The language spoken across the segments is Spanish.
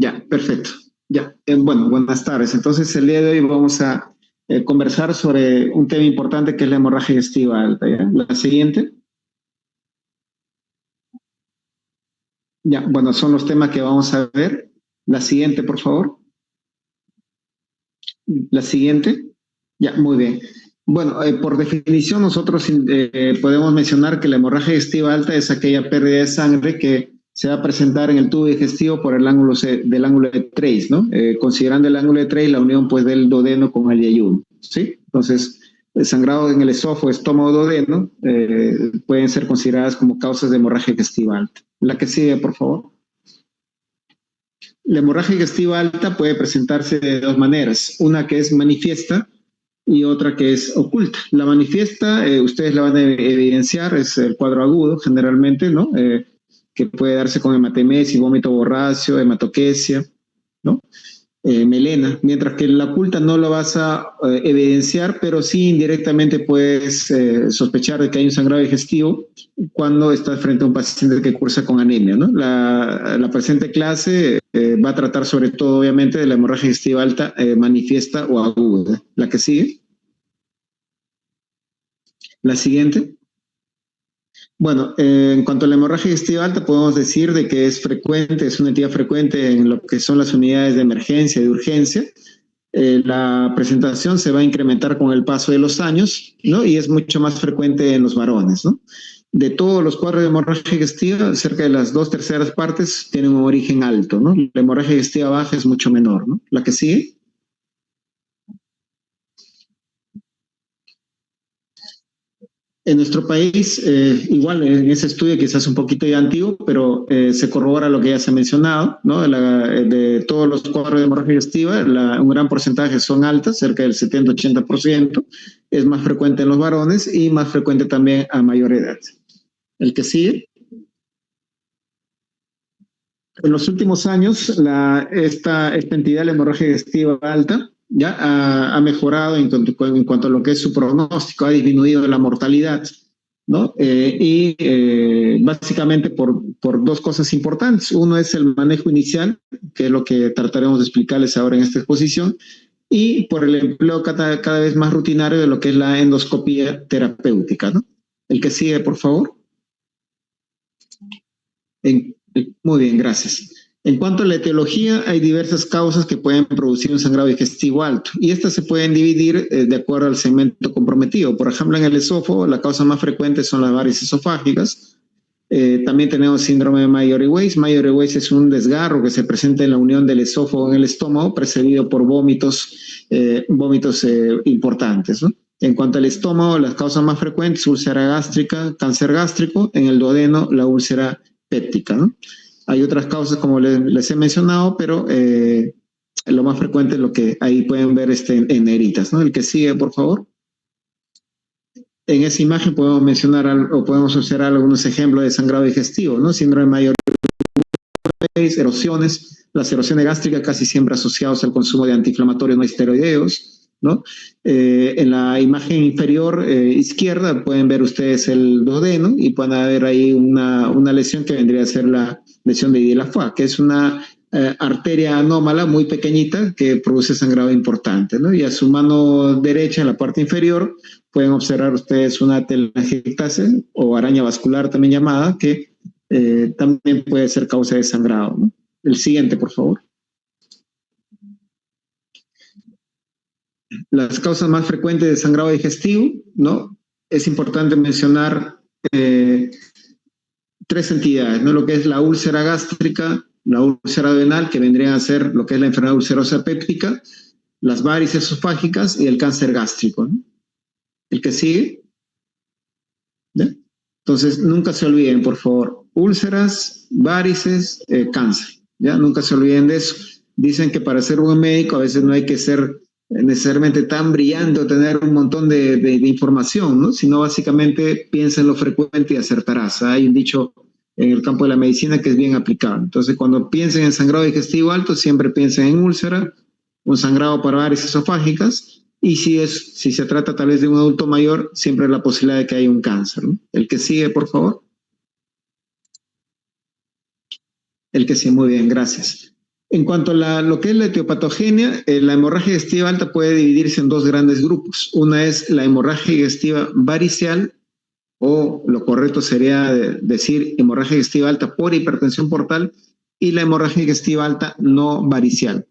Ya, perfecto. Ya, bueno, buenas tardes. Entonces, el día de hoy vamos a conversar sobre un tema importante que es la hemorragia digestiva alta. ¿Ya? La siguiente. Ya, bueno, son los temas que vamos a ver. La siguiente, por favor. La siguiente. Ya, muy bien. Bueno, por definición nosotros podemos mencionar que la hemorragia digestiva alta es aquella pérdida de sangre que se va a presentar en el tubo digestivo por el ángulo del ángulo de Trace, ¿no? Considerando el ángulo de Trace la unión pues del duodeno con el yeyuno, ¿sí? Entonces, el sangrado en el esófago, estómago, duodeno pueden ser consideradas como causas de hemorragia digestiva alta. La que sigue, por favor. La hemorragia digestiva alta puede presentarse de dos maneras, una que es manifiesta y otra que es oculta. La manifiesta, ustedes la van a evidenciar, es el cuadro agudo generalmente, ¿no? Que puede darse con hematemesis, vómito borráceo, hematoquesia, ¿no? Melena, mientras que la oculta no lo vas a evidenciar, pero sí indirectamente puedes sospechar de que hay un sangrado digestivo cuando estás frente a un paciente que cursa con anemia, ¿no? La presente clase va a tratar sobre todo, obviamente, de la hemorragia digestiva alta manifiesta o aguda. La que sigue. La siguiente. Bueno, en cuanto a la hemorragia digestiva alta, podemos decir de que es frecuente, es una entidad frecuente en lo que son las unidades de emergencia y de urgencia. La presentación se va a incrementar con el paso de los años, ¿no? Y es mucho más frecuente en los varones, ¿no? De todos los cuadros de hemorragia digestiva, cerca de las 2/3 tienen un origen alto, ¿no? La hemorragia digestiva baja es mucho menor, ¿no? La que sigue. En nuestro país, igual en ese estudio quizás un poquito ya antiguo, pero se corrobora lo que ya se ha mencionado, ¿no? De todos los cuadros de hemorragia digestiva, un gran porcentaje son altas, cerca del 70-80%, es más frecuente en los varones y más frecuente también a mayor edad. El que sigue. En los últimos años, esta entidad, la hemorragia digestiva alta, ya ha mejorado en cuanto a lo que es su pronóstico, ha disminuido la mortalidad, ¿no? Básicamente por dos cosas importantes. Uno es el manejo inicial, que es lo que trataremos de explicarles ahora en esta exposición, y por el empleo cada vez más rutinario de lo que es la endoscopía terapéutica, ¿no? El que sigue, por favor. Muy bien, gracias. En cuanto a la etiología, hay diversas causas que pueden producir un sangrado digestivo alto y estas se pueden dividir de acuerdo al segmento comprometido. Por ejemplo, en el esófago, la causa más frecuente son las varices esofágicas. También tenemos síndrome de Mayer-Weiss. Mayer-Weiss es un desgarro que se presenta en la unión del esófago en el estómago, precedido por vómitos importantes, ¿no? En cuanto al estómago, las causas más frecuentes, úlcera gástrica, cáncer gástrico, en el duodeno, la úlcera péptica, ¿no? Hay otras causas como les he mencionado, pero lo más frecuente es lo que ahí pueden ver en negritas, ¿no? El que sigue, por favor. En esa imagen podemos mencionar o podemos observar algunos ejemplos de sangrado digestivo, ¿no? Síndrome de Mayer-Weiss, erosiones, las erosiones gástricas casi siempre asociadas al consumo de antiinflamatorios no esteroideos, ¿no? En la imagen inferior izquierda pueden ver ustedes el duodeno y pueden ver ahí una lesión que vendría a ser la lesión de Dieulafoy, que es una arteria anómala muy pequeñita que produce sangrado importante, ¿no? Y a su mano derecha, en la parte inferior, pueden observar ustedes una telangiectasia o araña vascular también llamada, que también puede ser causa de sangrado, ¿no? El siguiente, por favor. Las causas más frecuentes de sangrado digestivo, ¿no? Es importante mencionar tres entidades, ¿no? Lo que es la úlcera gástrica, la úlcera duodenal, que vendrían a ser lo que es la enfermedad ulcerosa péptica, las varices esofágicas y el cáncer gástrico, ¿no? El que sigue. ¿Ya? Entonces, nunca se olviden, por favor, úlceras, varices, cáncer, ¿ya? Nunca se olviden de eso. Dicen que para ser un médico a veces no hay que ser necesariamente tan brillante o tener un montón de información, ¿no? Sino básicamente piensa en lo frecuente y acertarás. Hay un dicho en el campo de la medicina que es bien aplicado. Entonces, cuando piensen en sangrado digestivo alto, siempre piensen en úlcera, un sangrado para varices esofágicas, y si se trata tal vez de un adulto mayor, siempre hay la posibilidad de que haya un cáncer, ¿no? El que sigue, por favor. El que sigue, muy bien, gracias. En cuanto a lo que es la etiopatogenia, la hemorragia digestiva alta puede dividirse en dos grandes grupos. Una es la hemorragia digestiva variceal, o lo correcto sería decir hemorragia digestiva alta por hipertensión portal, y la hemorragia digestiva alta no varicial.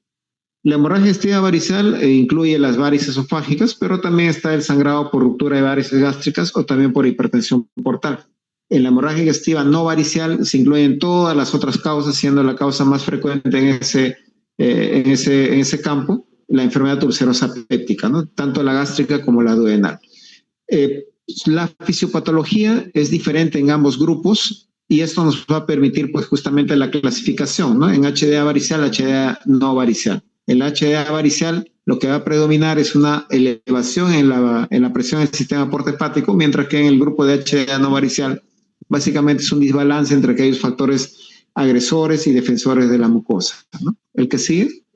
La hemorragia digestiva variceal incluye las varices esofágicas, pero también está el sangrado por ruptura de varices gástricas o también por hipertensión portal. En la hemorragia digestiva no variceal se incluyen todas las otras causas, siendo la causa más frecuente en ese campo la enfermedad ulcerosa péptica, ¿no? Tanto la gástrica como la duodenal. La fisiopatología es diferente en ambos grupos y esto nos va a permitir pues justamente la clasificación, ¿no? En HDA varicial, HDA no varicial. En la HDA varicial lo que va a predominar es una elevación en la presión del sistema porta hepático, mientras que en el grupo de HDA no varicial básicamente es un desbalance entre aquellos factores agresores y defensores de la mucosa, ¿no? El que sigue.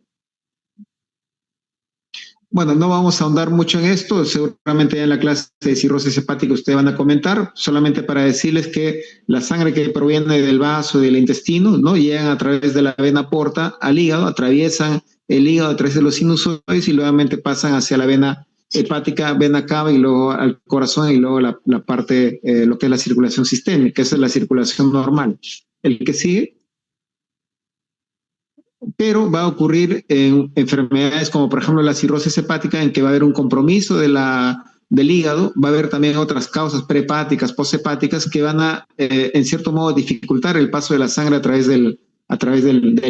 Bueno, no vamos a ahondar mucho en esto, seguramente ya en la clase de cirrosis hepática ustedes van a comentar, solamente para decirles que la sangre que proviene del vaso y del intestino, ¿no? Llegan a través de la vena porta al hígado, atraviesan el hígado a través de los sinusoides y nuevamente pasan hacia la vena hepática, vena cava y luego al corazón y luego la parte, lo que es la circulación sistémica, esa es la circulación normal. El que sigue. Pero va a ocurrir en enfermedades como por ejemplo la cirrosis hepática, en que va a haber un compromiso del hígado, va a haber también otras causas prehepáticas, poshepáticas, que van a, en cierto modo, dificultar el paso de la sangre a través del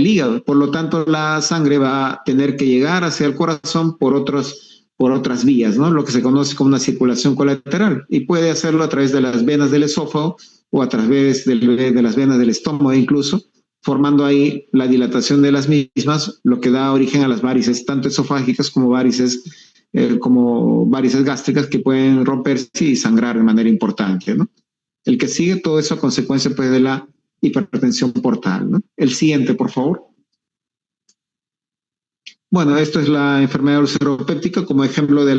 hígado. Por lo tanto, la sangre va a tener que llegar hacia el corazón por otras vías, ¿no? Lo que se conoce como una circulación colateral, y puede hacerlo a través de las venas del esófago o a través de las venas del estómago incluso, formando ahí la dilatación de las mismas, lo que da origen a las varices, tanto esofágicas como varices gástricas, que pueden romperse y sangrar de manera importante, ¿no? El que sigue, todo eso a consecuencia pues, de la hipertensión portal, ¿no? El siguiente, por favor. Bueno, esto es la enfermedad ulceropéptica como ejemplo de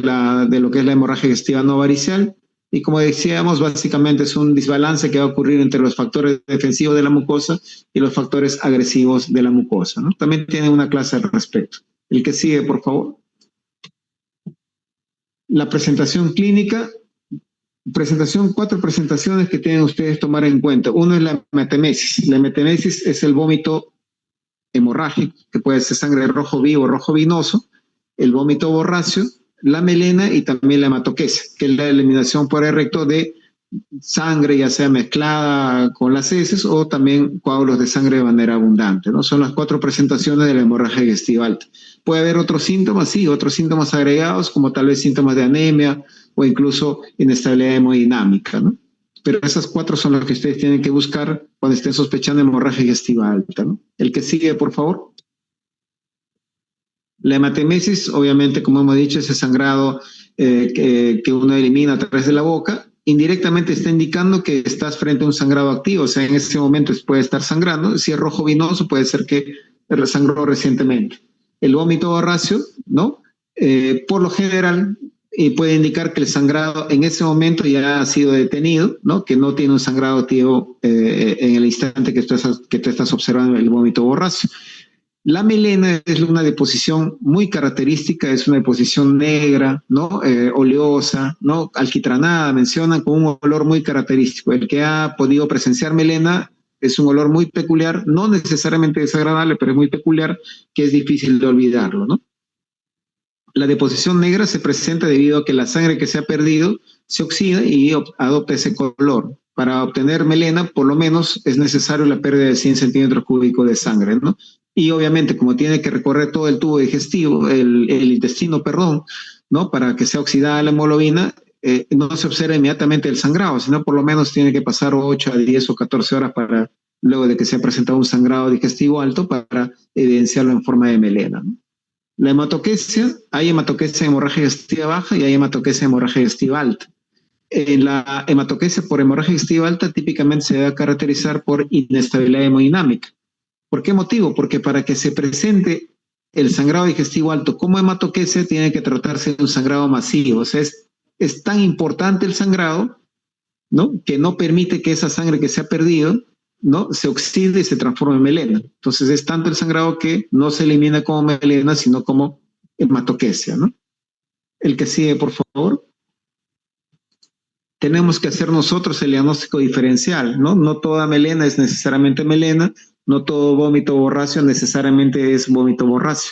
lo que es la hemorragia digestiva no varicial. Y como decíamos, básicamente es un desbalance que va a ocurrir entre los factores defensivos de la mucosa y los factores agresivos de la mucosa, ¿no? También tiene una clase al respecto. El que sigue, por favor. La presentación clínica. Cuatro presentaciones que tienen ustedes tomar en cuenta. Uno es la hematemesis. La hematemesis es el vómito hemorrágico, que puede ser sangre rojo vivo o rojo vinoso, el vómito borráceo, la melena y también la hematoquesia, que es la eliminación por el recto de sangre, ya sea mezclada con las heces o también coágulos de sangre de manera abundante, ¿no? Son las cuatro presentaciones de la hemorragia digestiva alta. Puede haber otros síntomas, sí, otros síntomas agregados, como tal vez síntomas de anemia o incluso inestabilidad hemodinámica, ¿no? Pero esas cuatro son las que ustedes tienen que buscar cuando estén sospechando hemorragia digestiva alta, ¿no? El que sigue, por favor. La hematemesis, obviamente, como hemos dicho, ese sangrado que uno elimina a través de la boca, indirectamente está indicando que estás frente a un sangrado activo, o sea, en ese momento puede estar sangrando. Si es rojo vinoso, puede ser que sangró recientemente. El vómito borráceo, ¿no? Por lo general, puede indicar que el sangrado en ese momento ya ha sido detenido, ¿no? Que no tiene un sangrado activo en el instante que tú estás observando el vómito borráceo. La melena es una deposición muy característica, es una deposición negra, ¿no? Oleosa, ¿no? Alquitranada, mencionan, con un olor muy característico. El que ha podido presenciar melena es un olor muy peculiar, no necesariamente desagradable, pero es muy peculiar, que es difícil de olvidarlo, ¿no? La deposición negra se presenta debido a que la sangre que se ha perdido se oxida y adopta ese color. Para obtener melena, por lo menos, es necesario la pérdida de 100 centímetros cúbicos de sangre, ¿no? Y obviamente, como tiene que recorrer todo el tubo digestivo, el intestino, perdón, ¿no? Para que sea oxidada la hemoglobina, no se observa inmediatamente el sangrado, sino por lo menos tiene que pasar 8 a 10 o 14 horas luego de que se ha presentado un sangrado digestivo alto para evidenciarlo en forma de melena, ¿no? La hematoquesia, hay hematoquesia hemorragia digestiva baja y hay hematoquesia hemorragia digestiva alta. En la hematoquesia por hemorragia digestiva alta típicamente se debe caracterizar por inestabilidad hemodinámica. ¿Por qué motivo? Porque para que se presente el sangrado digestivo alto como hematoquesia tiene que tratarse de un sangrado masivo. O sea, es tan importante el sangrado, ¿no? Que no permite que esa sangre que se ha perdido ¿no? Se oxida y se transforma en melena. Entonces es tanto el sangrado que no se elimina como melena, sino como hematoquesia, ¿no? El que sigue, por favor. Tenemos que hacer nosotros el diagnóstico diferencial, ¿no? No toda melena es necesariamente melena, no todo vómito borráceo necesariamente es vómito borráceo.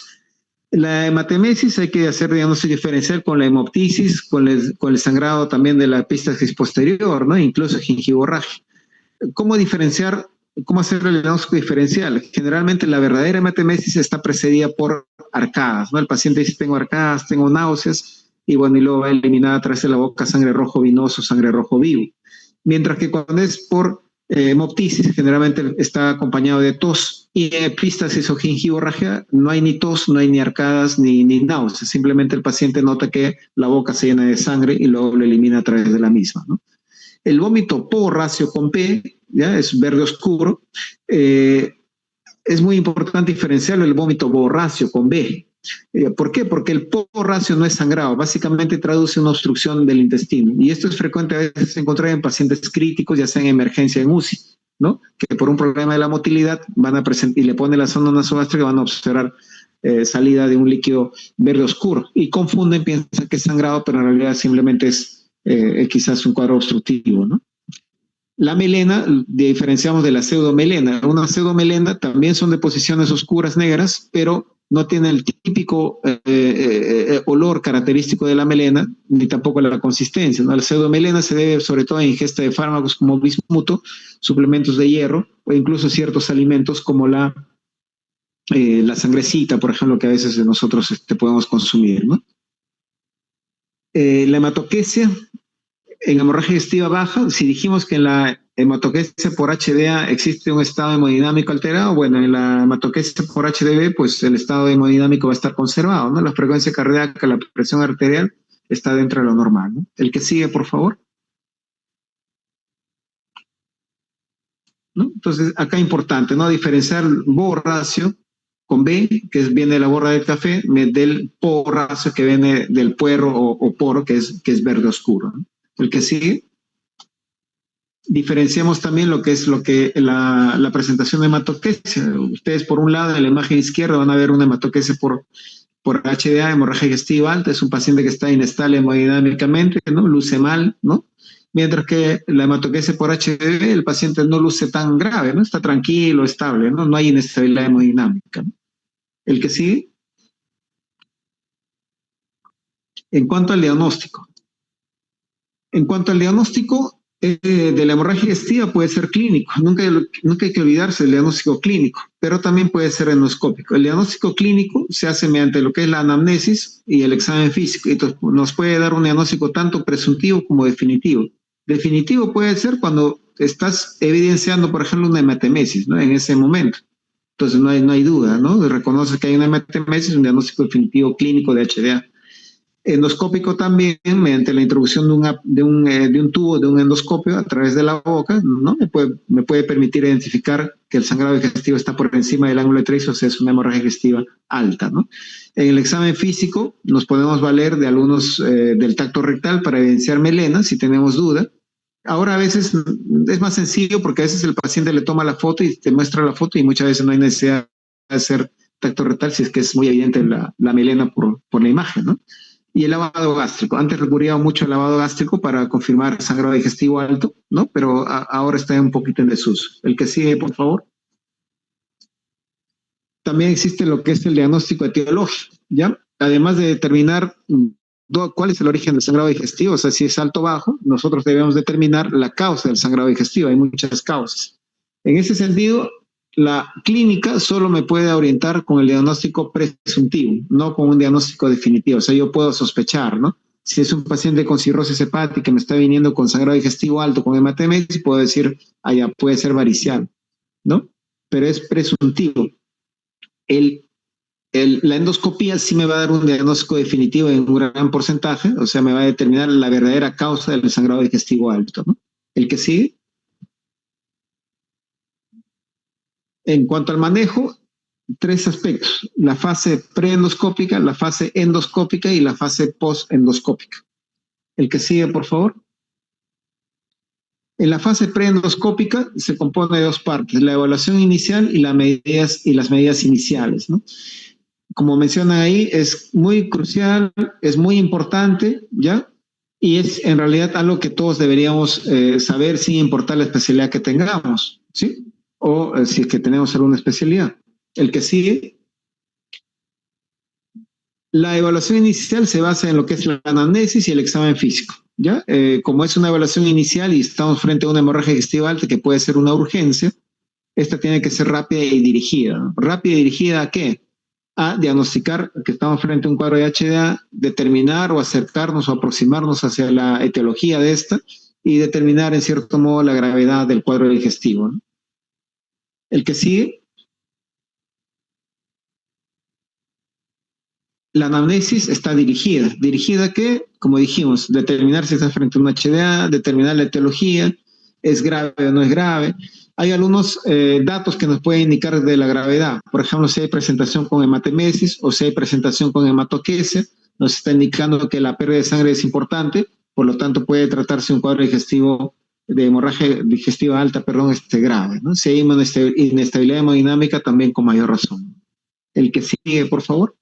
La hematemesis hay que hacer diagnóstico diferencial con la hemoptisis, con el sangrado también de la epístasis posterior, ¿no? Incluso gingivorragia. ¿Cómo diferenciar, cómo hacer el diagnóstico diferencial? Generalmente la verdadera hematemesis está precedida por arcadas, ¿no? El paciente dice, tengo arcadas, tengo náuseas, y bueno, y luego va eliminada a través de la boca sangre rojo vinoso, sangre rojo vivo. Mientras que cuando es por hemoptisis, generalmente está acompañado de tos, y en epístasis o gingivorragia no hay ni tos, no hay ni arcadas, ni náuseas, simplemente el paciente nota que la boca se llena de sangre y luego lo elimina a través de la misma, ¿no? El vómito porráceo con P, ¿ya? Es verde oscuro. Es muy importante diferenciarlo el vómito borráceo con B. ¿Por qué? Porque el porráceo no es sangrado, básicamente traduce una obstrucción del intestino. Y esto es frecuente a veces encontrar en pacientes críticos, ya sea en emergencia en UCI, ¿no? Que por un problema de la motilidad van a presentar y le pone la sonda nasogástrica, van a observar salida de un líquido verde oscuro. Y confunden, piensan que es sangrado, pero en realidad simplemente es quizás un cuadro obstructivo, ¿no? La melena, diferenciamos de la pseudomelena. Una pseudomelena también son deposiciones oscuras negras, pero no tiene el típico olor característico de la melena, ni tampoco la consistencia, ¿no? La pseudomelena se debe sobre todo a ingesta de fármacos como bismuto, suplementos de hierro, o incluso ciertos alimentos como la sangrecita, por ejemplo, que a veces nosotros podemos consumir, ¿no? La hematoquesia en hemorragia digestiva baja, si dijimos que en la hematoquesia por HDA existe un estado hemodinámico alterado, bueno, en la hematoquesia por HDB, pues el estado hemodinámico va a estar conservado, ¿no? La frecuencia cardíaca, la presión arterial está dentro de lo normal, ¿no? El que sigue, por favor. ¿No? Entonces, acá importante, ¿no? Diferenciar borráceo con B, que viene de la borra del café, del porráceo, que viene del puerro o poro, que es verde oscuro, ¿no? El que sigue. Diferenciamos también lo que es la presentación de hematoquesia. Ustedes por un lado en la imagen izquierda van a ver una hematoquesia por HDA, hemorragia digestiva alta, es un paciente que está inestable hemodinámicamente, ¿no? Luce mal, ¿no? Mientras que la hematoquesia por HDB, el paciente no luce tan grave, ¿no? Está tranquilo, estable, ¿no? No hay inestabilidad hemodinámica, ¿no? El que sigue. En cuanto al diagnóstico. En cuanto al diagnóstico de la hemorragia digestiva puede ser clínico, nunca hay que olvidarse del diagnóstico clínico, pero también puede ser endoscópico. El diagnóstico clínico se hace mediante lo que es la anamnesis y el examen físico, y nos puede dar un diagnóstico tanto presuntivo como definitivo. Definitivo puede ser cuando estás evidenciando, por ejemplo, una hematemesis, ¿no? En ese momento. Entonces no hay duda, ¿no? Reconoce que hay una hematemesis, un diagnóstico definitivo clínico de HDA. Endoscópico también, mediante la introducción de un tubo, de un endoscopio a través de la boca, ¿no? Me puede permitir identificar que el sangrado digestivo está por encima del ángulo de trazo, o sea, es una hemorragia digestiva alta, ¿no? En el examen físico nos podemos valer de algunos del tacto rectal para evidenciar melena, si tenemos duda. Ahora a veces es más sencillo porque a veces el paciente le toma la foto y te muestra la foto y muchas veces no hay necesidad de hacer tacto rectal si es que es muy evidente la melena por la imagen, ¿no? Y el lavado gástrico. Antes recurría mucho al lavado gástrico para confirmar sangrado digestivo alto, ¿no? Pero ahora está un poquito en desuso. El que sigue, por favor. También existe lo que es el diagnóstico etiológico, ¿ya? Además de determinar cuál es el origen del sangrado digestivo, o sea, si es alto o bajo, nosotros debemos determinar la causa del sangrado digestivo. Hay muchas causas. En ese sentido, la clínica solo me puede orientar con el diagnóstico presuntivo, no con un diagnóstico definitivo. O sea, yo puedo sospechar, ¿no? Si es un paciente con cirrosis hepática que me está viniendo con sangrado digestivo alto, con hematemesis, puedo decir, puede ser varicial, ¿no? Pero es presuntivo. La endoscopía sí me va a dar un diagnóstico definitivo en un gran porcentaje, o sea, me va a determinar la verdadera causa del sangrado digestivo alto, ¿no? El que sigue. En cuanto al manejo, tres aspectos: la fase preendoscópica, la fase endoscópica y la fase postendoscópica. El que sigue, por favor. En la fase preendoscópica se compone de dos partes, la evaluación inicial y las medidas iniciales, ¿no? Como menciona ahí, es muy crucial, es muy importante, ¿ya? Y es en realidad algo que todos deberíamos saber sin importar la especialidad que tengamos, ¿sí? O si es que tenemos alguna especialidad. El que sigue, la evaluación inicial se basa en lo que es la anamnesis y el examen físico, ¿ya? Como es una evaluación inicial y estamos frente a una hemorragia digestiva alta que puede ser una urgencia, esta tiene que ser rápida y dirigida, ¿no? ¿Rápida y dirigida a qué? A diagnosticar que estamos frente a un cuadro de HDA, determinar o acercarnos o aproximarnos hacia la etiología de esta y determinar en cierto modo la gravedad del cuadro digestivo, ¿no? El que sigue, la anamnesis está dirigida. ¿Dirigida a qué? Como dijimos, determinar si está frente a un HDA, determinar la etiología, es grave o no es grave. Hay algunos datos que nos pueden indicar de la gravedad. Por ejemplo, si hay presentación con hematemesis o si hay presentación con hematoquesia, nos está indicando que la pérdida de sangre es importante, por lo tanto puede tratarse un cuadro digestivo de hemorragia digestiva alta, perdón, grave, ¿no? Si hay inestabilidad hemodinámica, también con mayor razón. El que sigue, por favor.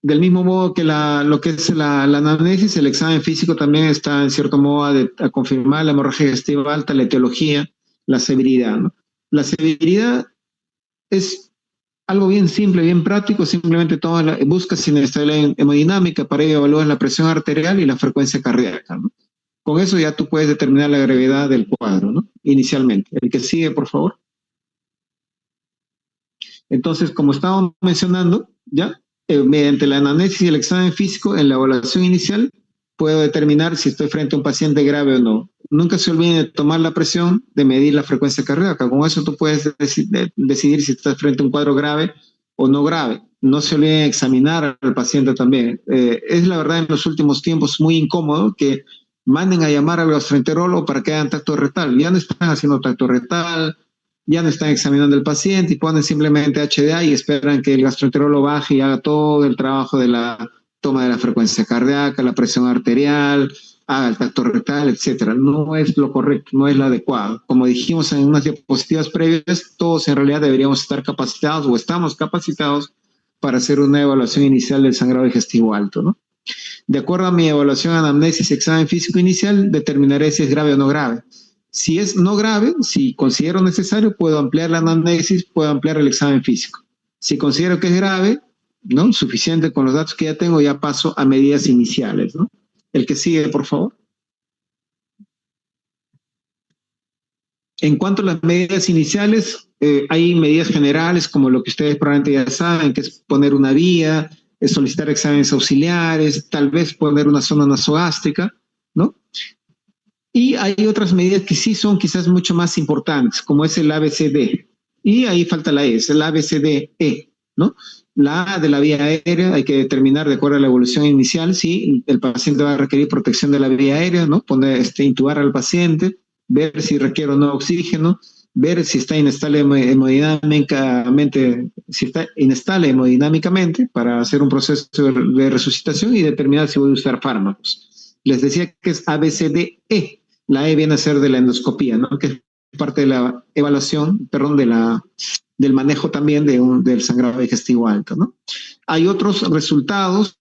Del mismo modo que lo que es la anamnesis, el examen físico también está en cierto modo a confirmar la hemorragia digestiva alta, la etiología, la severidad, ¿no? La severidad es algo bien simple, bien práctico, simplemente buscas inestabilidad hemodinámica, para ello evalúas la presión arterial y la frecuencia cardíaca, ¿no? Con eso ya tú puedes determinar la gravedad del cuadro, ¿no? Inicialmente. El que sigue, por favor. Entonces, como estábamos mencionando, ya mediante la anamnesis y el examen físico, en la evaluación inicial, puedo determinar si estoy frente a un paciente grave o no. Nunca se olviden de tomar la presión, de medir la frecuencia cardíaca. Con eso tú puedes decidir si estás frente a un cuadro grave o no grave. No se olviden de examinar al paciente también. Es la verdad en los últimos tiempos muy incómodo que manden a llamar al gastroenterólogo para que hagan tacto rectal. Ya no están haciendo tacto rectal, ya no están examinando el paciente y ponen simplemente HDA y esperan que el gastroenterólogo baje y haga todo el trabajo de la toma de la frecuencia cardíaca, la presión arterial, haga el tacto rectal, etcétera. No es lo correcto, no es lo adecuado. Como dijimos en unas diapositivas previas, todos en realidad deberíamos estar capacitados o estamos capacitados para hacer una evaluación inicial del sangrado digestivo alto, ¿no? De acuerdo a mi evaluación, anamnesis, examen físico inicial, determinaré si es grave o no grave. Si es no grave, si considero necesario, puedo ampliar la anamnesis, puedo ampliar el examen físico. Si considero que es grave, ¿no? Suficiente con los datos que ya tengo, ya paso a medidas iniciales, ¿no? El que sigue, por favor. En cuanto a las medidas iniciales, hay medidas generales como lo que ustedes probablemente ya saben, que es poner una vía, es solicitar exámenes auxiliares, tal vez poner una zona nasogástrica, ¿no? Y hay otras medidas que sí son quizás mucho más importantes, como es el ABCD. Y ahí falta la E, es el ABCDE, ¿no? La A de la vía aérea hay que determinar de acuerdo a la evolución inicial si el paciente va a requerir protección de la vía aérea, ¿no? Intubar al paciente, ver si requiere o no oxígeno, ver si está inestable hemodinámicamente, si está inestable hemodinámicamente para hacer un proceso de resucitación y determinar si voy a usar fármacos. Les decía que es ABCDE. La E viene a ser de la endoscopía, ¿no? Que es parte de la evaluación, perdón, del manejo también del sangrado digestivo alto, ¿no? Hay otros resultados,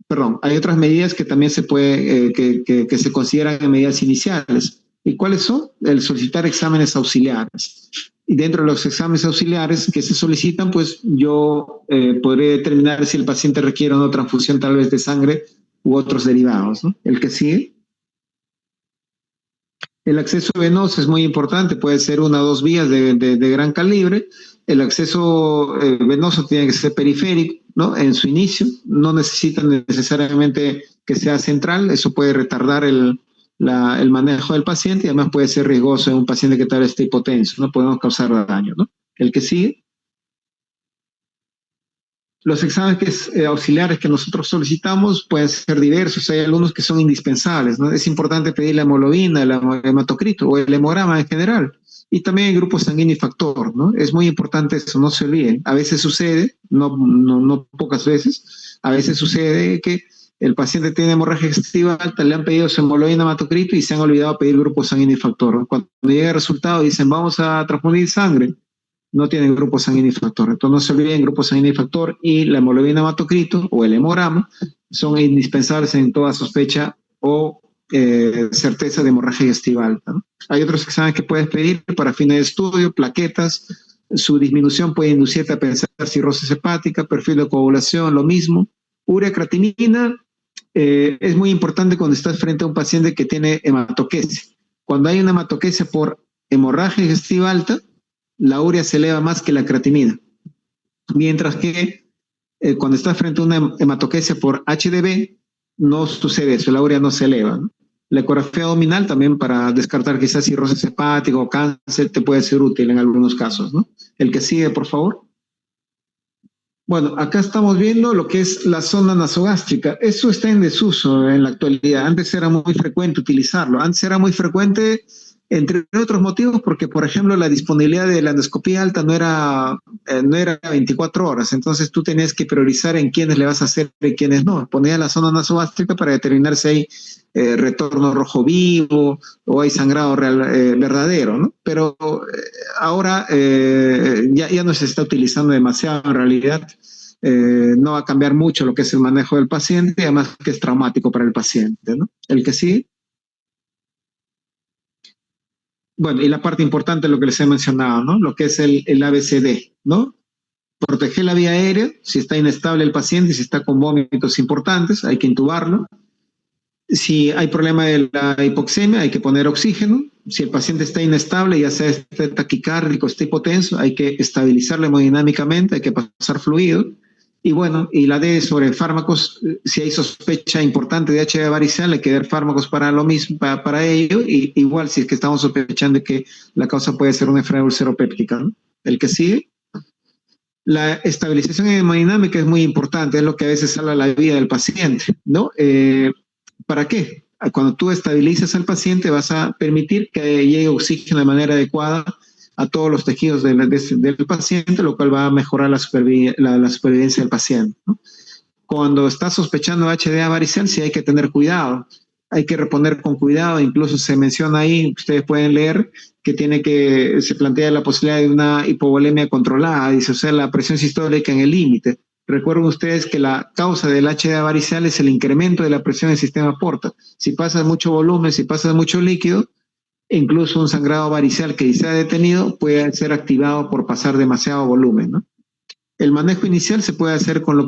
perdón, hay otras medidas que también se puede, que se consideran medidas iniciales. ¿Y cuáles son? El solicitar exámenes auxiliares. Y dentro de los exámenes auxiliares que se solicitan, pues yo podré determinar si el paciente requiere una transfusión tal vez de sangre u otros derivados, ¿no? El que sigue. El acceso venoso es muy importante, puede ser una o dos vías de gran calibre. El acceso venoso tiene que ser periférico, ¿no? En su inicio, no necesita necesariamente que sea central, eso puede retardar el manejo del paciente y además puede ser riesgoso en un paciente que tal vez esté hipotenso, ¿no? Podemos causar daño, ¿no? El que sigue. Los exámenes auxiliares que nosotros solicitamos pueden ser diversos, hay algunos que son indispensables, ¿no? Es importante pedir la hemoglobina, el hematocrito o el hemograma en general. Y también el grupo sanguíneo y factor, ¿no? Es muy importante eso, no se olviden. A veces sucede, no pocas veces, a veces sucede que el paciente tiene hemorragia digestiva alta, le han pedido su hemoglobina hematocrito y se han olvidado pedir grupo sanguíneo y factor. Cuando llega el resultado dicen, vamos a transfundir sangre, no tienen grupo sanguíneo y factor. Entonces no se olviden, grupo sanguíneo y factor y la hemoglobina hematocrito o el hemograma son indispensables en toda sospecha o certeza de hemorragia digestiva alta, ¿no? Hay otros exámenes que puedes pedir para fines de estudio, plaquetas, su disminución puede inducirte a pensar cirrosis hepática, perfil de coagulación, lo mismo. Urea creatinina es muy importante cuando estás frente a un paciente que tiene hematoquesia. Cuando hay una hematoquesia por hemorragia digestiva alta, la urea se eleva más que la creatinina. Mientras que cuando estás frente a una hematoquesia por HDV, no sucede eso, la urea no se eleva, ¿no? La ecografía abdominal también para descartar quizás cirrosis hepática o cáncer te puede ser útil en algunos casos, ¿no? El que sigue, por favor. Bueno, acá estamos viendo lo que es la sonda nasogástrica. Eso está en desuso en la actualidad. Antes era muy frecuente utilizarlo. Antes era muy frecuente, entre otros motivos, porque, por ejemplo, la disponibilidad de la endoscopía alta no era 24 horas. Entonces tú tenías que priorizar en quiénes le vas a hacer y quiénes no. Ponía la sonda nasogástrica para determinar si hay retorno rojo vivo o hay sangrado verdadero, ¿no? Pero ahora ya no se está utilizando demasiado en realidad. No va a cambiar mucho lo que es el manejo del paciente, además que es traumático para el paciente, ¿no? El que sí. Bueno, y la parte importante de lo que les he mencionado, ¿no? Lo que es el ABCD, ¿no? Proteger la vía aérea, si está inestable el paciente, si está con vómitos importantes, hay que intubarlo. Si hay problema de la hipoxemia, hay que poner oxígeno. Si el paciente está inestable, ya sea este taquicárdico, esté hipotenso, hay que estabilizarlo hemodinámicamente, hay que pasar fluido. Y bueno, y la D sobre fármacos, si hay sospecha importante de HB varicela, hay que dar fármacos para lo mismo, para ello. Y igual si es que estamos sospechando que la causa puede ser una enfermedad ulceropéptica, ¿no? El que sigue. La estabilización hemodinámica es muy importante, es lo que a veces salva la vida del paciente, ¿no? ¿Para qué? Cuando tú estabilizas al paciente vas a permitir que llegue oxígeno de manera adecuada a todos los tejidos del paciente, lo cual va a mejorar la supervivencia del paciente, ¿no? Cuando estás sospechando HDA varicel, sí hay que tener cuidado, hay que reponer con cuidado, incluso se menciona ahí, ustedes pueden leer, se plantea la posibilidad de una hipovolemia controlada, dice, o sea, la presión sistólica en el límite. Recuerden ustedes que la causa del HDA varicel es el incremento de la presión del sistema porta. Si pasa mucho volumen, si pasa mucho líquido, incluso un sangrado varicel que se ha detenido puede ser activado por pasar demasiado volumen, ¿no? El manejo inicial se puede hacer con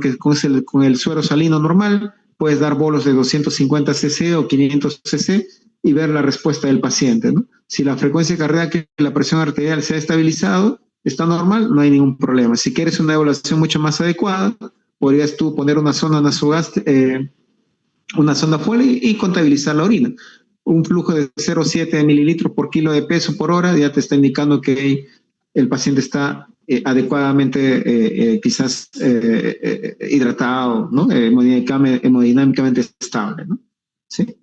el suero salino normal, puedes dar bolos de 250 cc o 500 cc y ver la respuesta del paciente, ¿no? Si la frecuencia cardíaca y la presión arterial se ha estabilizado, está normal, no hay ningún problema. Si quieres una evaluación mucho más adecuada, podrías tú poner una sonda una sonda Foley y contabilizar la orina. Un flujo de 0,7 mililitros por kilo de peso por hora ya te está indicando que el paciente está adecuadamente quizás hidratado, ¿no? Hemodinámicamente estable, ¿no? ¿Sí?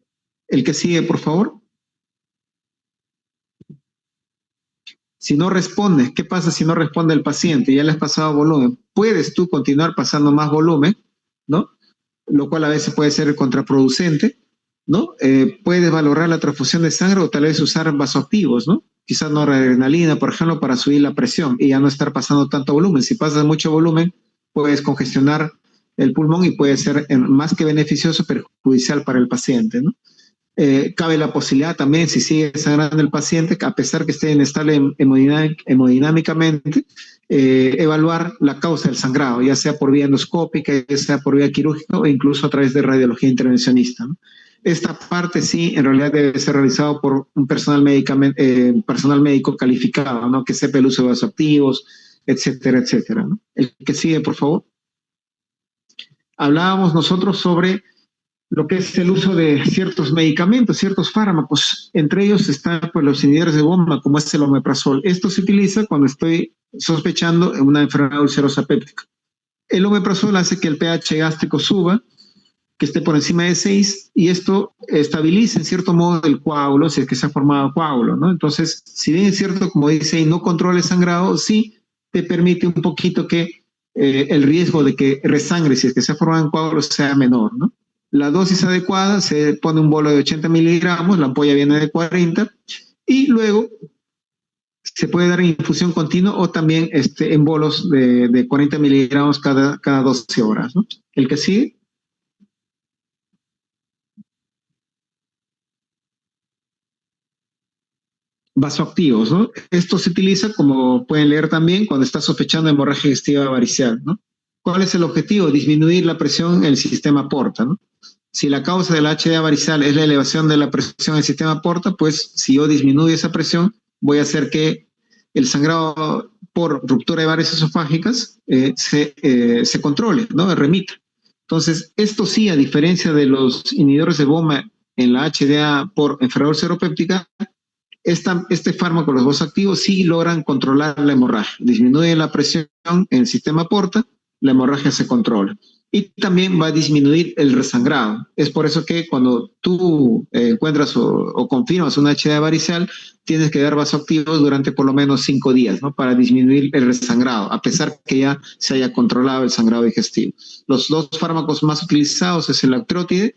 El que sigue, por favor. Si no responde, ¿qué pasa si no responde el paciente? Ya le has pasado volumen. Puedes tú continuar pasando más volumen, ¿no? Lo cual a veces puede ser contraproducente, ¿no? Puedes valorar la transfusión de sangre o tal vez usar vasoactivos, ¿no? Quizás noradrenalina, por ejemplo, para subir la presión y ya no estar pasando tanto volumen. Si pasas mucho volumen, puedes congestionar el pulmón y puede ser más que beneficioso, perjudicial para el paciente, ¿no? Cabe la posibilidad también, si sigue sangrando el paciente, a pesar que esté inestable hemodinámicamente, evaluar la causa del sangrado, ya sea por vía endoscópica, ya sea por vía quirúrgica o incluso a través de radiología intervencionista, ¿no? Esta parte sí, en realidad debe ser realizado por un personal médico calificado, ¿no? Que sepa el uso de vasoactivos, etcétera, etcétera, ¿no? El que sigue, por favor. Hablábamos nosotros sobre lo que es el uso de ciertos medicamentos, ciertos fármacos. Entre ellos están pues, los inhibidores de bomba, como es el omeprazol. Esto se utiliza cuando estoy sospechando una enfermedad ulcerosa péptica. El omeprazol hace que el pH gástrico suba, que esté por encima de 6, y esto estabiliza en cierto modo el coágulo, si es que se ha formado coágulo, ¿no? Entonces, si bien es cierto, como dice, y no controla el sangrado, sí te permite un poquito que el riesgo de que resangre, si es que se ha formado en coágulo, sea menor, ¿no? la dosis adecuada, se pone un bolo de 80 miligramos, la ampolla viene de 40, y luego se puede dar en infusión continua o también en bolos de 40 miligramos cada 12 horas, ¿no? El que sigue, vasoactivos, ¿no? Esto se utiliza, como pueden leer también, cuando está sospechando hemorragia digestiva variceal, ¿no? ¿Cuál es el objetivo? Disminuir la presión en el sistema porta, ¿no? Si la causa de la HDA varical es la elevación de la presión en el sistema porta, pues si yo disminuyo esa presión, voy a hacer que el sangrado por ruptura de varices esofágicas se controle, ¿no? Remita. Entonces, esto sí, a diferencia de los inhibidores de BOMA en la HDA por enfermedad seropéptica, este fármaco, los vasoactivos, sí logran controlar la hemorragia, disminuye la presión en el sistema porta, la hemorragia se controla. Y también va a disminuir el resangrado. Es por eso que cuando tú encuentras o confirmas una HDA varicel, tienes que dar vasoactivos durante por lo menos 5 días, ¿no? Para disminuir el resangrado, a pesar que ya se haya controlado el sangrado digestivo. Los dos fármacos más utilizados es el actrótide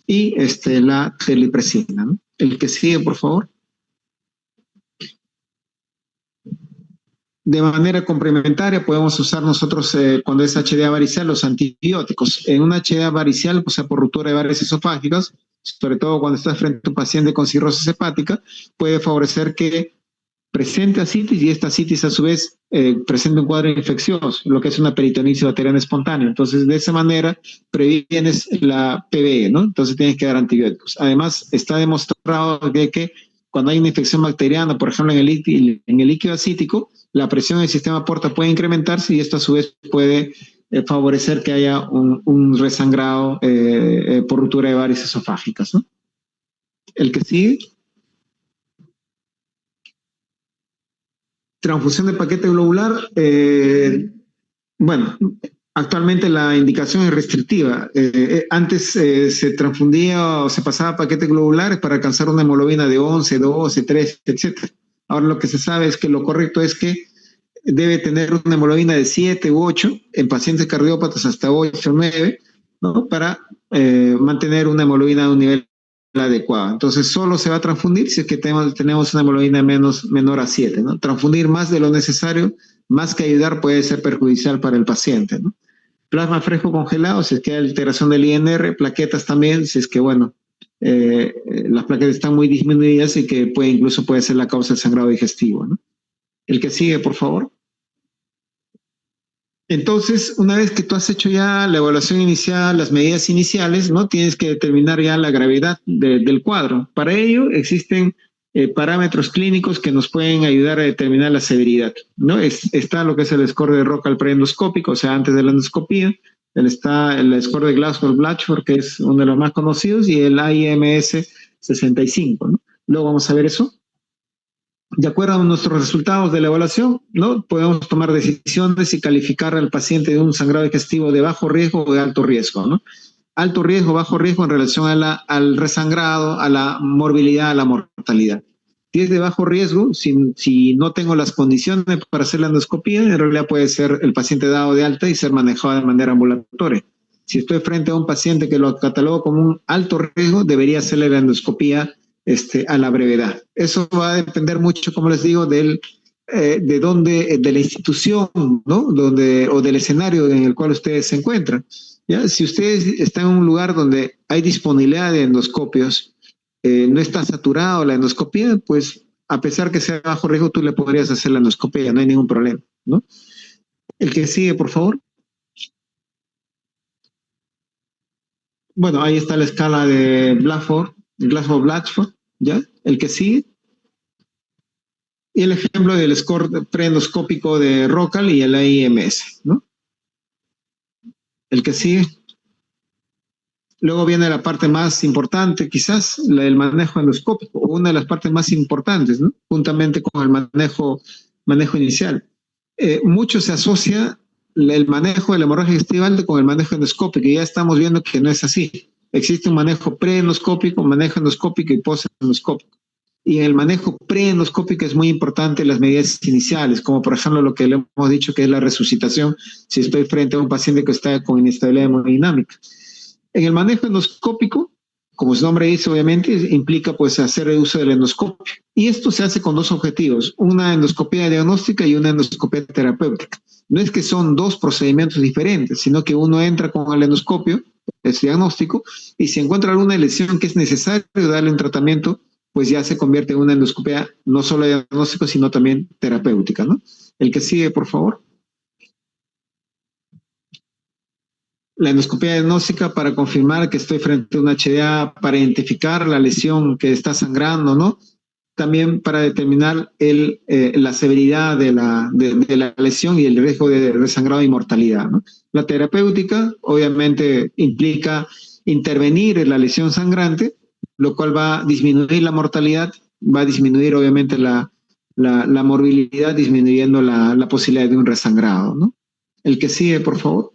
y la terlipresina, ¿no? El que sigue, por favor. De manera complementaria podemos usar nosotros cuando es HDA varicel los antibióticos. En una HDA varicel, o sea, por ruptura de varices esofágicas, sobre todo cuando estás frente a un paciente con cirrosis hepática, puede favorecer que presente ascitis y esta ascitis a su vez presente un cuadro infeccioso, lo que es una peritonitis bacteriana espontánea. Entonces, de esa manera previenes la PBE, ¿no? Entonces tienes que dar antibióticos. Además, está demostrado que cuando hay una infección bacteriana, por ejemplo, en el líquido acítico, la presión del sistema porta puede incrementarse y esto a su vez puede favorecer que haya un resangrado por ruptura de varices esofágicas, ¿no? El que sigue. Transfusión de paquete globular. Bueno, actualmente la indicación es restrictiva. Antes se transfundía o se pasaba paquetes globulares para alcanzar una hemoglobina de 11, 12, 13, etc. Ahora lo que se sabe es que lo correcto es que debe tener una hemoglobina de 7 u 8, en pacientes cardiópatas hasta 8 o 9, ¿no? Para mantener una hemoglobina de un nivel adecuado. Entonces solo se va a transfundir si es que tenemos una hemoglobina menor a 7, ¿no? Transfundir más de lo necesario, más que ayudar, puede ser perjudicial para el paciente, ¿no? Plasma fresco congelado, si es que hay alteración del INR, plaquetas también, si es que, bueno, las plaquetas están muy disminuidas y que incluso puede ser la causa del sangrado digestivo, ¿no? El que sigue, por favor. Entonces, una vez que tú has hecho ya la evaluación inicial, las medidas iniciales, ¿no? Tienes que determinar ya la gravedad del cuadro. Para ello existen parámetros clínicos que nos pueden ayudar a determinar la severidad, ¿no? Está lo que es el score de Roca preendoscópico, o sea, antes de la endoscopía. Está el score de Glasgow-Blatchford, que es uno de los más conocidos, y el IMS 65, ¿no? Luego vamos a ver eso. De acuerdo a nuestros resultados de la evaluación, ¿no? Podemos tomar decisiones y calificar al paciente de un sangrado digestivo de bajo riesgo o de alto riesgo, ¿no? Alto riesgo, bajo riesgo en relación al resangrado, a la morbilidad, a la mortalidad. Si es de bajo riesgo, si no tengo las condiciones para hacer la endoscopía, en realidad puede ser el paciente dado de alta y ser manejado de manera ambulatoria. Si estoy frente a un paciente que lo catalogo como un alto riesgo, debería hacerle la endoscopía a la brevedad. Eso va a depender mucho, como les digo, de la institución, ¿no? O del escenario en el cual ustedes se encuentran. ¿Ya? Si ustedes están en un lugar donde hay disponibilidad de endoscopios, no está saturado la endoscopía, pues a pesar que sea bajo riesgo, tú le podrías hacer la endoscopia, no hay ningún problema, ¿no? El que sigue, por favor. Bueno, ahí está la escala de Glasgow-Blatchford, ¿ya? El que sigue. Y el ejemplo del score preendoscópico de Rocal y el IMS, ¿no? El que sigue. Luego viene la parte más importante, quizás, la del manejo endoscópico, una de las partes más importantes, ¿no? Juntamente con el manejo inicial. Mucho se asocia el manejo de la hemorragia digestiva con el manejo endoscópico, y ya estamos viendo que no es así. Existe un manejo preendoscópico, manejo endoscópico y postendoscópico. Y en el manejo preendoscópico es muy importante las medidas iniciales, como por ejemplo lo que le hemos dicho que es la resucitación, si estoy frente a un paciente que está con inestabilidad hemodinámica. En el manejo endoscópico, como su nombre dice, obviamente, implica pues hacer el uso del endoscopio. Y esto se hace con dos objetivos, una endoscopia diagnóstica y una endoscopia terapéutica. No es que son dos procedimientos diferentes, sino que uno entra con el endoscopio, es diagnóstico, y si encuentra alguna lesión que es necesario darle un tratamiento, pues ya se convierte en una endoscopia no solo diagnóstico, sino también terapéutica, ¿no? El que sigue, por favor. La endoscopia diagnóstica para confirmar que estoy frente a un HDA, para identificar la lesión que está sangrando, ¿no? También para determinar la severidad de la lesión y el riesgo de resangrado y mortalidad, ¿no? La terapéutica obviamente implica intervenir en la lesión sangrante, lo cual va a disminuir la mortalidad, va a disminuir obviamente la morbilidad, disminuyendo la posibilidad de un resangrado, ¿no? El que sigue, por favor.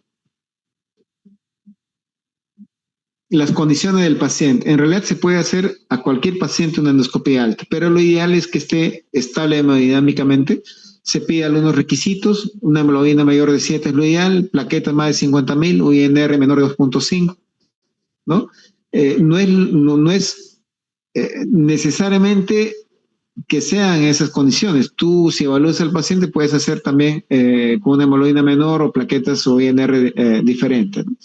Las condiciones del paciente. En realidad se puede hacer a cualquier paciente una endoscopia alta, pero lo ideal es que esté estable hemodinámicamente. Se pide algunos requisitos, una hemoglobina mayor de 7 es lo ideal, plaquetas más de 50.000, UINR menor de 2.5, ¿no? No es necesariamente que sean esas condiciones. Tú, si evalúas al paciente, puedes hacer también con una hemoglobina menor o plaquetas o INR diferentes, ¿no?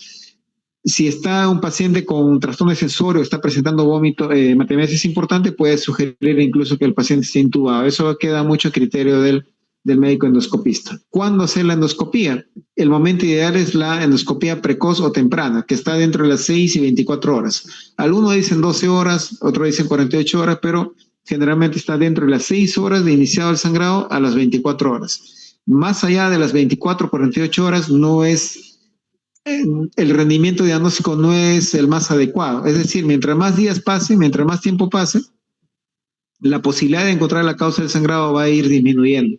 Si está un paciente con un trastorno de sensorio, está presentando vómito, matemáticas es importante, puede sugerir incluso que el paciente esté intubado. Eso queda mucho a criterio del médico endoscopista. ¿Cuándo hacer la endoscopía? El momento ideal es la endoscopía precoz o temprana, que está dentro de las 6 y 24 horas. Algunos dicen 12 horas, otros dicen 48 horas, pero generalmente está dentro de las 6 horas de iniciado el sangrado a las 24 horas. Más allá de las 24 o 48 horas no es el rendimiento diagnóstico no es el más adecuado. Es decir, mientras más días pase, mientras más tiempo pase, la posibilidad de encontrar la causa del sangrado va a ir disminuyendo.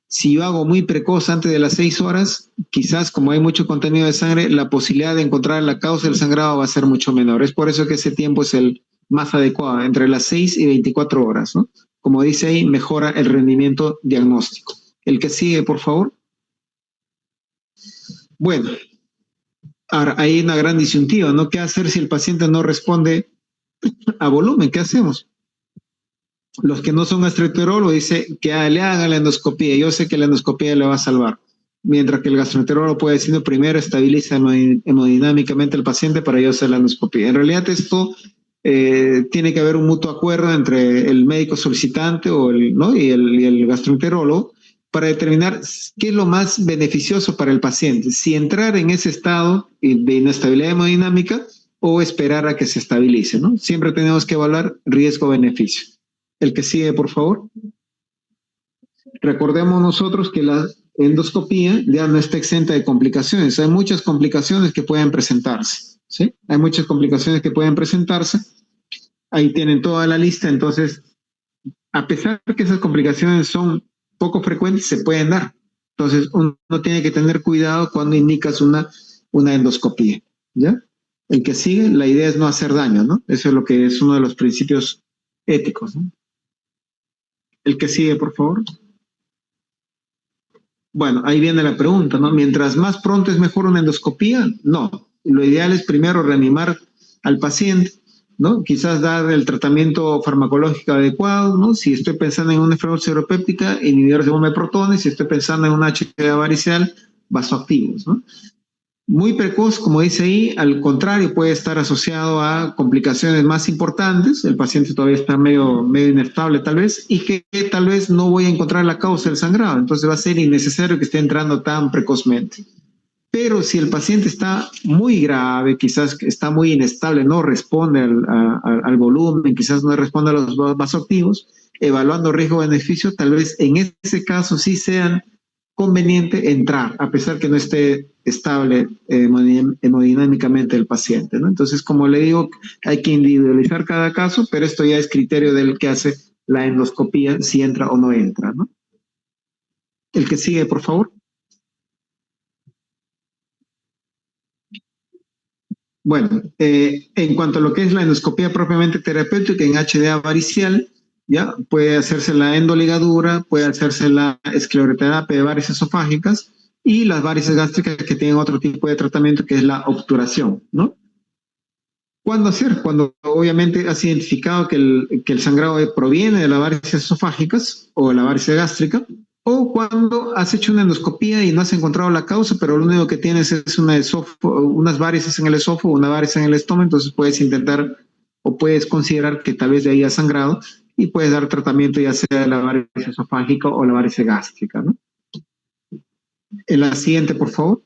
Si yo hago muy precoz antes de las 6 horas, quizás como hay mucho contenido de sangre, la posibilidad de encontrar la causa del sangrado va a ser mucho menor. Es por eso que ese tiempo es el más adecuado, entre las 6 y 24 horas, ¿no? Como dice ahí, mejora el rendimiento diagnóstico. El que sigue, por favor. Bueno, ahora hay una gran disyuntiva, ¿no? ¿Qué hacer si el paciente no responde a volumen? ¿Qué hacemos? Los que no son gastroenterólogos dicen que le hagan la endoscopía. Yo sé que la endoscopía le va a salvar. Mientras que el gastroenterólogo puede decir, primero estabiliza hemodinámicamente el paciente para yo hacer la endoscopía. En realidad esto tiene que haber un mutuo acuerdo entre el médico solicitante ¿no? y el gastroenterólogo para determinar qué es lo más beneficioso para el paciente. Si entrar en ese estado de inestabilidad hemodinámica o esperar a que se estabilice, ¿no? Siempre tenemos que evaluar riesgo-beneficio. El que sigue, por favor. Recordemos nosotros que la endoscopía ya no está exenta de complicaciones. Hay muchas complicaciones que pueden presentarse, ¿sí? Hay muchas complicaciones que pueden presentarse. Ahí tienen toda la lista. Entonces, a pesar de que esas complicaciones son poco frecuentes, se pueden dar. Entonces, uno tiene que tener cuidado cuando indicas una endoscopía, ¿ya? El que sigue, la idea es no hacer daño, ¿no? Eso es lo que es uno de los principios éticos, ¿no? El que sigue, por favor. Bueno, ahí viene la pregunta, ¿no? Mientras más pronto es mejor una endoscopía, no. Lo ideal es primero reanimar al paciente, ¿no? Quizás dar el tratamiento farmacológico adecuado, ¿no? Si estoy pensando en una enfermedad seropéptica, inhibidores de bomba de protones, si estoy pensando en un HDA varicial, vasoactivos, ¿no? Muy precoz, como dice ahí, al contrario, puede estar asociado a complicaciones más importantes, el paciente todavía está medio inestable tal vez, y que tal vez no voy a encontrar la causa del sangrado, entonces va a ser innecesario que esté entrando tan precozmente. Pero si el paciente está muy grave, quizás está muy inestable, no responde al volumen, quizás no responde a los vasoactivos, evaluando riesgo-beneficio, tal vez en ese caso sí sean conveniente entrar, a pesar que no esté estable hemodinámicamente el paciente, ¿no? Entonces, como le digo, hay que individualizar cada caso, pero esto ya es criterio del que hace la endoscopía, si entra o no entra, ¿no? El que sigue, por favor. Bueno, en cuanto a lo que es la endoscopía propiamente terapéutica en HDA varicial, ya puede hacerse la endoligadura, puede hacerse la escleroterapia de varices esofágicas y las varices gástricas que tienen otro tipo de tratamiento que es la obturación, ¿no? ¿Cuándo hacer? Cuando obviamente has identificado que el sangrado proviene de las varices esofágicas o la varice gástrica, o cuando has hecho una endoscopía y no has encontrado la causa, pero lo único que tienes es unas varices en el esófago, una varice en el estómago, entonces puedes intentar o puedes considerar que tal vez de ahí ha sangrado y puedes dar tratamiento ya sea de la varice esofágica o la varice gástrica, ¿no? En la siguiente, por favor.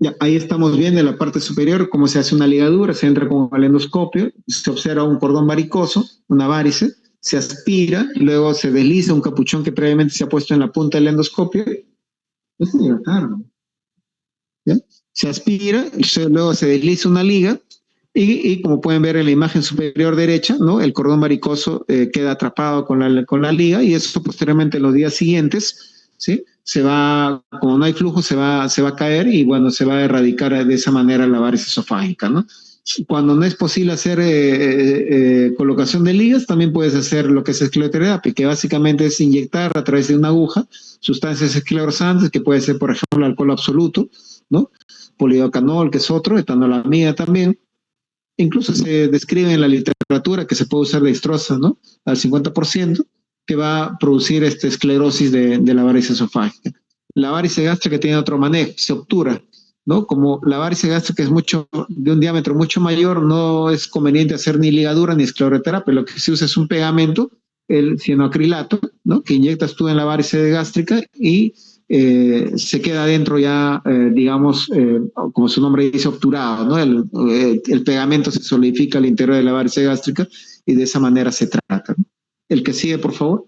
Ya, ahí estamos viendo en la parte superior cómo se hace una ligadura, se entra con el endoscopio, se observa un cordón varicoso, una varice, se aspira, luego se desliza un capuchón que previamente se ha puesto en la punta del endoscopio. Es tarde, ¿ya? Se aspira, luego se desliza una liga y como pueden ver en la imagen superior derecha, ¿no? El cordón varicoso queda atrapado con la liga y eso posteriormente en los días siguientes, ¿sí? Se va, como no hay flujo, se va a caer y bueno, se va a erradicar de esa manera la varice esofágica, ¿no? Cuando no es posible hacer colocación de ligas, también puedes hacer lo que es escleroterapia, que básicamente es inyectar a través de una aguja sustancias esclerosante, que puede ser, por ejemplo, alcohol absoluto, ¿no? Polidocanol, que es otro, etanolamida también. Incluso se describe en la literatura que se puede usar dextrosa, ¿no? Al 50%, que va a producir esclerosis de la varice esofágica. La varice gástrica tiene otro manejo, se obtura, ¿no? Como la varice gástrica es de un diámetro mucho mayor, no es conveniente hacer ni ligadura ni escleroterapia. Lo que se usa es un pegamento, el cianoacrilato, ¿no? Que inyectas tú en la varice gástrica y se queda dentro ya, digamos, como su nombre dice, obturado, ¿no? El pegamento se solidifica al interior de la varice gástrica y de esa manera se trata, ¿no? El que sigue, por favor.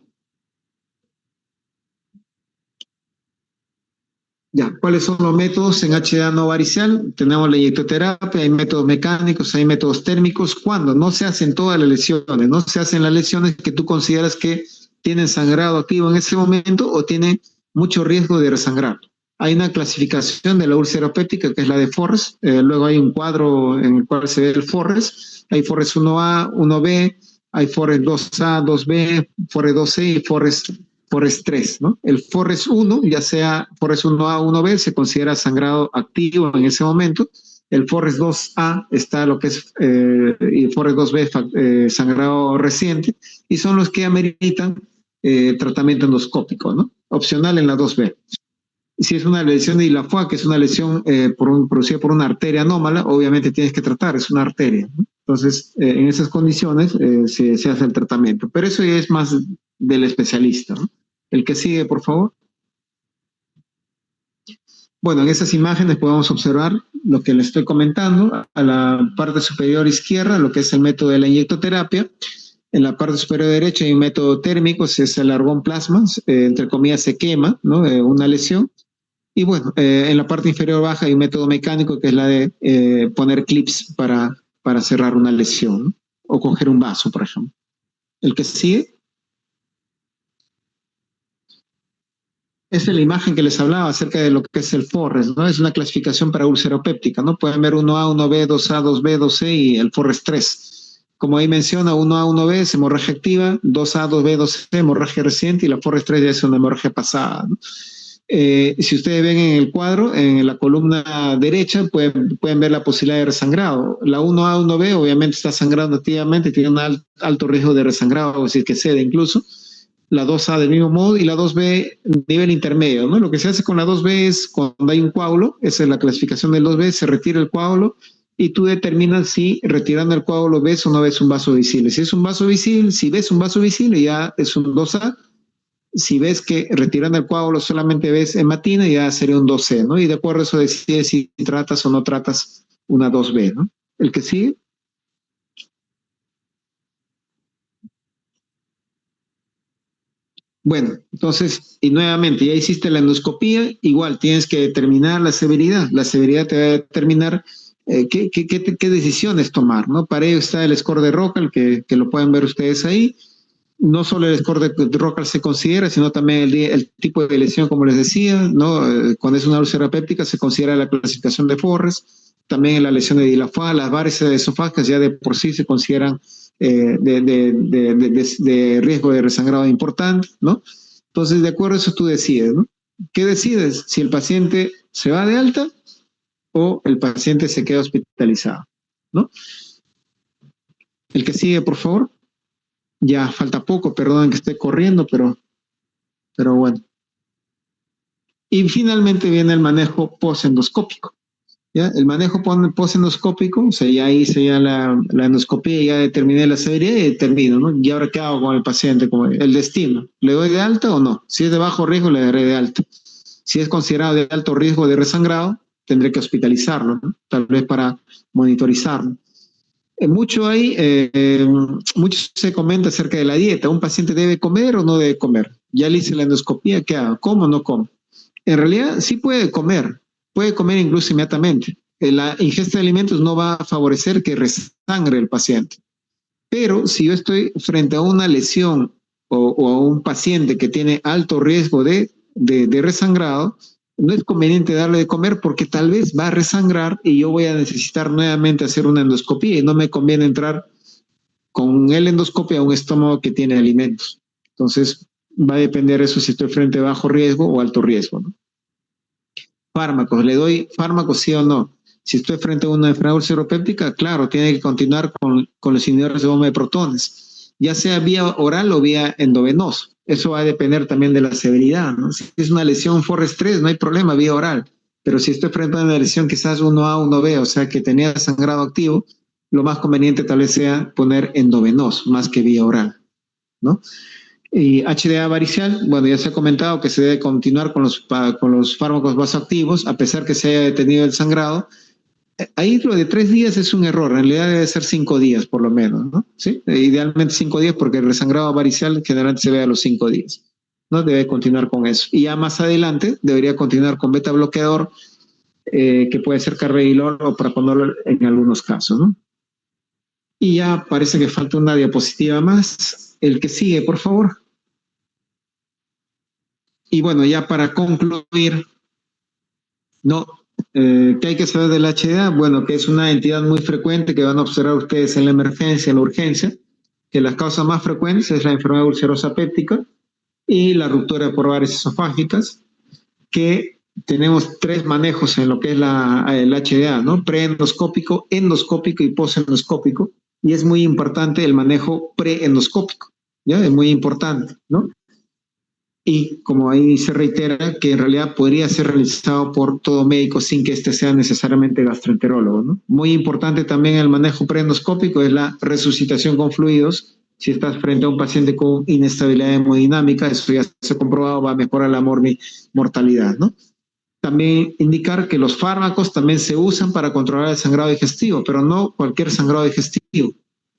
Ya, ¿cuáles son los métodos en HDA no varicial? Tenemos la inyectoterapia, hay métodos mecánicos, hay métodos térmicos. ¿Cuándo? No se hacen todas las lesiones, no se hacen las lesiones que tú consideras que tienen sangrado activo en ese momento o tienen mucho riesgo de resangrar. Hay una clasificación de la úlcera péptica que es la de Forres, luego hay un cuadro en el cual se ve el Forres, hay Forres 1A, 1B, hay Forres 2A, 2B, Forres 2C y Forres 3, ¿no? El Forres 1, ya sea Forres 1A o 1B, se considera sangrado activo en ese momento. El Forres 2A está lo que es, y el Forres 2B, sangrado reciente, y son los que ameritan tratamiento endoscópico, ¿no? Opcional en la 2B. Si es una lesión de Ilafua, que es una lesión producida por una arteria anómala, obviamente tienes que tratar, es una arteria, ¿no? Entonces, en esas condiciones se hace el tratamiento, pero eso ya es más del especialista, ¿no? El que sigue, por favor. Bueno, en esas imágenes podemos observar lo que les estoy comentando. A la parte superior izquierda, lo que es el método de la inyectoterapia. En la parte superior derecha hay un método térmico, es el argón plasma, entre comillas se quema, ¿no? Una lesión. Y bueno, en la parte inferior baja hay un método mecánico que es la de poner clips para cerrar una lesión, ¿no? O coger un vaso, por ejemplo. El que sigue. Esta es la imagen que les hablaba acerca de lo que es el Forres, ¿no? Es una clasificación para úlcera péptica, ¿no? Pueden ver 1A, 1B, 2A, 2B, 2C y el Forres 3. Como ahí menciona, 1A, 1B es hemorragia activa, 2A, 2B, 2C, hemorragia reciente y la Forres 3 ya es una hemorragia pasada, ¿no? Si ustedes ven en el cuadro, en la columna derecha, pueden ver la posibilidad de resangrado. La 1A, 1B obviamente está sangrando activamente, tiene un alto riesgo de resangrado, es decir, que cede incluso. La 2A del mismo modo y la 2B nivel intermedio, ¿no? Lo que se hace con la 2B es cuando hay un coágulo, esa es la clasificación del 2B, se retira el coágulo y tú determinas si retirando el coágulo ves o no ves un vaso visible. Si es un vaso visible, si ves un vaso visible ya es un 2A, si ves que retirando el coágulo solamente ves hematina ya sería un 2C, ¿no? Y de acuerdo a eso decides si tratas o no tratas una 2B, ¿no? El que sigue. Bueno, entonces, y nuevamente, ya hiciste la endoscopía, igual tienes que determinar la severidad. La severidad te va a determinar qué decisiones tomar, ¿no? Para ello está el score de Rockall, que lo pueden ver ustedes ahí. No solo el score de Rockall se considera, sino también el tipo de lesión, como les decía, ¿no? Cuando es una úlcera péptica se considera la clasificación de Forres, también en la lesión de Dilafua, las varices esofágicas ya de por sí se consideran de riesgo de resangrado importante, ¿no? Entonces, de acuerdo a eso tú decides, ¿no? ¿Qué decides? Si el paciente se va de alta o el paciente se queda hospitalizado, ¿no? El que sigue, por favor. Ya falta poco, perdonen que esté corriendo, pero bueno. Y finalmente viene el manejo posendoscópico. ¿Ya? El manejo posendoscópico, o sea, ya hice ya la endoscopía, ya determiné la severidad y determino, ¿no? Y ahora qué hago con el paciente, como el destino. ¿Le doy de alta o no? Si es de bajo riesgo, le daré de alta. Si es considerado de alto riesgo de resangrado, tendré que hospitalizarlo, ¿no? Tal vez para monitorizarlo. Mucho se comenta acerca de la dieta. ¿Un paciente debe comer o no debe comer? Ya le hice la endoscopía, ¿qué hago? ¿Como o no como? En realidad sí puede comer incluso inmediatamente. La ingesta de alimentos no va a favorecer que resangre el paciente. Pero si yo estoy frente a una lesión o a un paciente que tiene alto riesgo de resangrado, no es conveniente darle de comer porque tal vez va a resangrar y yo voy a necesitar nuevamente hacer una endoscopía y no me conviene entrar con el endoscopio a un estómago que tiene alimentos. Entonces, va a depender eso si estoy frente a bajo riesgo o alto riesgo, ¿no? Fármacos, ¿le doy fármacos sí o no? Si estoy frente a una enfermedad ulceropéptica, claro, tiene que continuar con los inhibidores de bomba de protones, ya sea vía oral o vía endovenoso. Eso va a depender también de la severidad, ¿no? Si es una lesión Forrest 3, no hay problema, vía oral. Pero si estoy frente a una lesión quizás 1A, 1B, o sea que tenía sangrado activo, lo más conveniente tal vez sea poner endovenoso más que vía oral, ¿no? Y HDA varicial, bueno, ya se ha comentado que se debe continuar con los fármacos vasoactivos, a pesar que se haya detenido el sangrado. Ahí lo de 3 días es un error, en realidad debe ser 5 días por lo menos, ¿no? ¿Sí? Idealmente 5 días porque el resangrado varicial generalmente se ve a los 5 días, ¿no? Debe continuar con eso. Y ya más adelante debería continuar con beta bloqueador, que puede ser carvedilol o para ponerlo en algunos casos, ¿no? Y ya parece que falta una diapositiva más. El que sigue, por favor. Y bueno, ya para concluir, no, ¿qué hay que saber del HDA? Bueno, que es una entidad muy frecuente que van a observar ustedes en la emergencia, en la urgencia, que las causas más frecuentes es la enfermedad ulcerosa péptica y la ruptura por varices esofágicas, que tenemos 3 manejos en lo que es el HDA, ¿no? Preendoscópico, endoscópico y posendoscópico, y es muy importante el manejo preendoscópico, ¿ya? Es muy importante, ¿no? Y como ahí se reitera, que en realidad podría ser realizado por todo médico sin que éste sea necesariamente gastroenterólogo, ¿no? Muy importante también el manejo preendoscópico es la resucitación con fluidos. Si estás frente a un paciente con inestabilidad hemodinámica, eso ya se ha comprobado, va a mejorar la mortalidad, ¿no? También indicar que los fármacos también se usan para controlar el sangrado digestivo, pero no cualquier sangrado digestivo.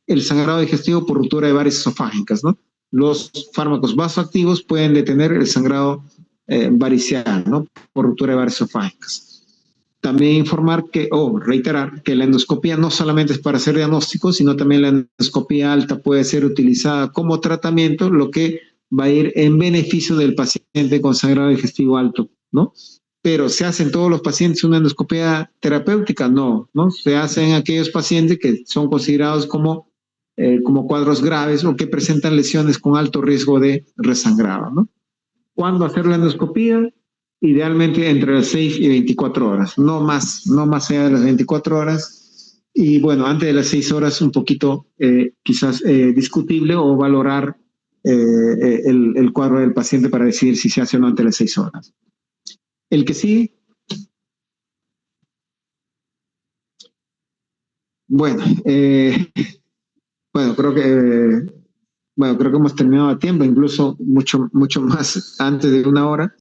El sangrado digestivo por ruptura de varices esofágicas, ¿no? Los fármacos vasoactivos pueden detener el sangrado varicial, ¿no? Por ruptura de varices esofágicas. También informar reiterar que la endoscopía no solamente es para hacer diagnóstico, sino también la endoscopía alta puede ser utilizada como tratamiento, lo que va a ir en beneficio del paciente con sangrado digestivo alto, ¿no? Pero ¿se hacen todos los pacientes una endoscopia terapéutica? No, ¿no? Se hacen aquellos pacientes que son considerados como cuadros graves o que presentan lesiones con alto riesgo de resangrado, ¿no? ¿Cuándo hacer la endoscopía? Idealmente entre las 6 y 24 horas, no más allá de las 24 horas. Y bueno, antes de las 6 horas un poquito quizás discutible o valorar el cuadro del paciente para decidir si se hace o no antes de las 6 horas. El que sí, bueno, bueno, creo que hemos terminado a tiempo, incluso mucho más antes de 1 hora.